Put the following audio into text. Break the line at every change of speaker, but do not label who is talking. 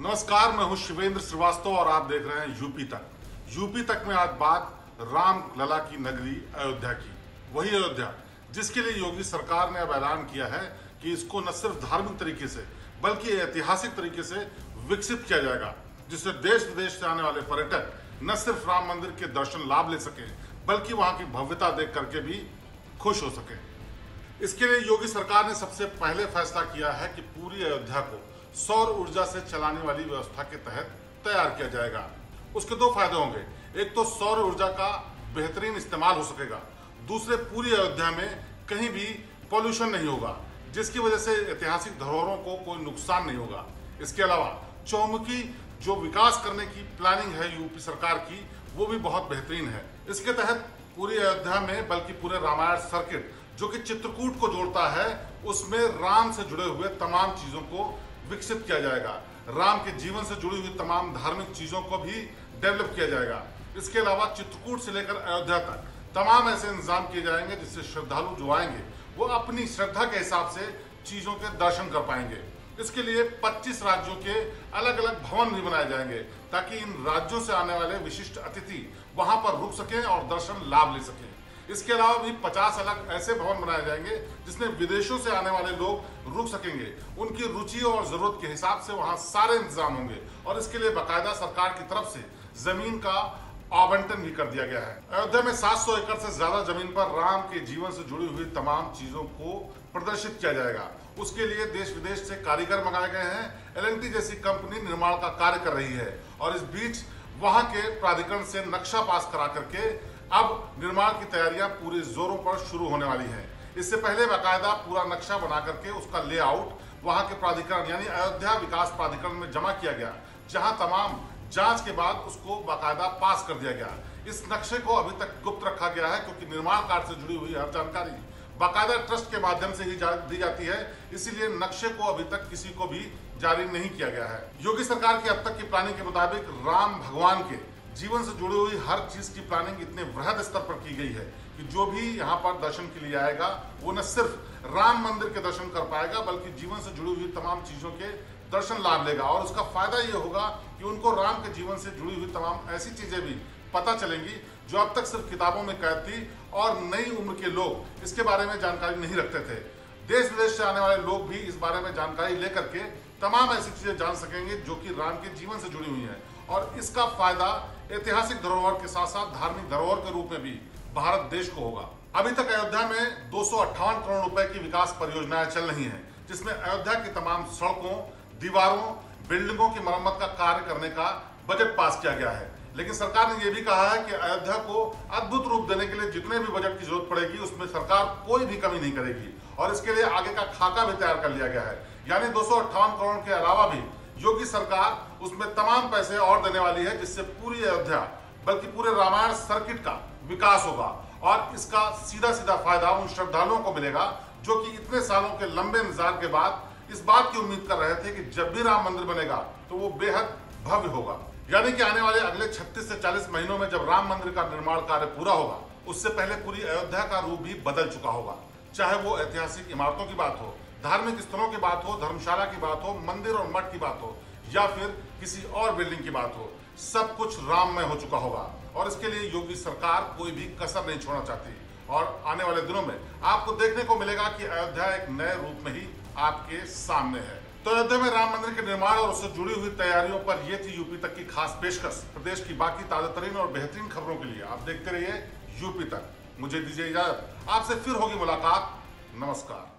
नमस्कार, मैं हूं शिवेंद्र श्रीवास्तव और आप देख रहे हैं यूपी तक। यूपी तक में आज बात राम लला की नगरी अयोध्या की, वही अयोध्या जिसके लिए योगी सरकार ने अब ऐलान किया है कि इसको न सिर्फ धार्मिक तरीके से बल्कि ऐतिहासिक तरीके से विकसित किया जाएगा, जिससे देश विदेश से आने वाले पर्यटक न सिर्फ राम मंदिर के दर्शन लाभ ले सके बल्कि वहां की भव्यता देख करके भी खुश हो सके। इसके लिए योगी सरकार ने सबसे पहले फैसला किया है कि पूरी अयोध्या को सौर ऊर्जा से चलाने वाली व्यवस्था के तहत तैयार किया जाएगा। उसके दो फायदे होंगे, एक तो सौर ऊर्जा का बेहतरीन इस्तेमाल हो सकेगा, दूसरे पूरी अयोध्या में कहीं भी पॉल्यूशन नहीं होगा, जिसकी वजह से ऐतिहासिक धरोहरों को कोई नुकसान नहीं होगा। इसके अलावा चौमुखी जो विकास करने की प्लानिंग है यूपी सरकार की, वो भी बहुत बेहतरीन है। इसके तहत पूरी अयोध्या में बल्कि पूरे रामायण सर्किट जो कि चित्रकूट को जोड़ता है, उसमें राम से जुड़े हुए तमाम चीजों को विकसित किया जाएगा। राम के जीवन से जुड़ी हुई तमाम धार्मिक चीजों को भी डेवलप किया जाएगा। इसके अलावा चित्रकूट से लेकर अयोध्या तक तमाम ऐसे इंतजाम किए जाएंगे जिससे श्रद्धालु जो आएंगे वो अपनी श्रद्धा के हिसाब से चीजों के दर्शन कर पाएंगे। इसके लिए 25 राज्यों के अलग अलग भवन भी बनाए जाएंगे ताकि इन राज्यों से आने वाले विशिष्ट अतिथि वहां पर रुक सकें और दर्शन लाभ ले सकें। इसके अलावा भी 50 अलग ऐसे भवन बनाए जाएंगे जिसमें विदेशों से आने वाले लोग रुक सकेंगे। उनकी रुचि और जरूरत के हिसाब से वहां सारे इंतजाम होंगे और इसके लिए बाकायदा सरकार की तरफ से जमीन का आवंटन भी कर दिया गया है। अयोध्या में 700 एकड़ से ज्यादा जमीन पर राम के जीवन से जुड़ी हुई तमाम चीजों को प्रदर्शित किया जाएगा। उसके लिए देश विदेश से कारीगर मंगाए गए हैं। L&T जैसी कंपनी निर्माण का कार्य कर रही है और इस बीच वहां के प्राधिकरण से नक्शा पास करा करके अब निर्माण की तैयारियां पूरे जोरों पर शुरू होने वाली हैं। इससे पहले बाकायदा पूरा नक्शा बना करके उसका लेआउट वहां के प्राधिकरण यानी अयोध्या विकास प्राधिकरण में जमा किया गया, जहां तमाम जांच के बाद उसको बाकायदा पास कर दिया गया। इस नक्शे को अभी तक गुप्त रखा गया है क्योंकि निर्माण कार्य से जुड़ी हुई हर जानकारी बाकायदा ट्रस्ट के माध्यम से ही दी जाती है, इसीलिए नक्शे को अभी तक किसी को भी जारी नहीं किया गया है। योगी सरकार की अब तक की प्लानिंग के मुताबिक राम भगवान के जीवन से जुड़ी हुई हर चीज की प्लानिंग इतने वृहद स्तर पर की गई है कि जो भी यहाँ पर दर्शन के लिए आएगा वो न सिर्फ राम मंदिर के दर्शन कर पाएगा बल्कि जीवन से जुड़ी हुई तमाम चीजों के दर्शन लाभ लेगा। और उसका फायदा ये होगा कि उनको राम के जीवन से जुड़ी हुई तमाम ऐसी चीजें भी पता चलेंगी जो अब तक सिर्फ किताबों में कैद थी और नई उम्र के लोग इसके बारे में जानकारी नहीं रखते थे। देश विदेश से आने वाले लोग भी इस बारे में जानकारी लेकर के तमाम ऐसी चीजें जान सकेंगे जो कि राम के जीवन से जुड़ी हुई हैं और इसका फायदा ऐतिहासिक धरोहर के साथ साथ धार्मिक धरोहर के रूप में भी भारत देश को होगा। अभी तक अयोध्या में 258 करोड़ रुपए की विकास परियोजनाएं चल रही हैं, जिसमें अयोध्या की तमाम सड़कों, दीवारों, बिल्डिंगों की मरम्मत का कार्य करने का बजट पास किया गया है। लेकिन सरकार ने यह भी कहा है कि अयोध्या को अद्भुत रूप देने के लिए जितने भी बजट की जरूरत पड़ेगी उसमें सरकार कोई भी कमी नहीं करेगी और इसके लिए आगे का खाका भी तैयार कर लिया गया है। यानी 258 करोड़ के अलावा भी योगी सरकार उसमें तमाम पैसे और देने वाली है, जिससे पूरी अयोध्या बल्कि पूरे रामायण सर्किट का विकास होगा और इसका सीधा सीधा फायदा उन श्रद्धालुओं को मिलेगा जो कि इतने सालों के लंबे इंतजार के बाद इस बात की उम्मीद कर रहे थे कि जब भी राम मंदिर बनेगा तो वो बेहद भव्य होगा। यानी कि आने वाले अगले 36 से 40 महीनों में जब राम मंदिर का निर्माण कार्य पूरा होगा उससे पहले पूरी अयोध्या का रूप भी बदल चुका होगा। चाहे वो ऐतिहासिक इमारतों की बात हो, धार्मिक स्थलों की बात हो, धर्मशाला की बात हो, मंदिर और मठ की बात हो या फिर किसी और बिल्डिंग की बात हो, सब कुछ राममय हो चुका होगा और इसके लिए योगी सरकार कोई भी कसर नहीं छोड़ना चाहती। और आने वाले दिनों में आपको देखने को मिलेगा कि अयोध्या एक नए रूप में ही आपके सामने है। तो अयोध्या में राम मंदिर के निर्माण और उससे जुड़ी हुई तैयारियों पर यह थी यूपी तक की खास पेशकश। प्रदेश की बाकी ताजा तरीन और बेहतरीन खबरों के लिए आप देखते रहिए यूपी तक। मुझे दीजिए इजाजत, आपसे फिर होगी मुलाकात। नमस्कार।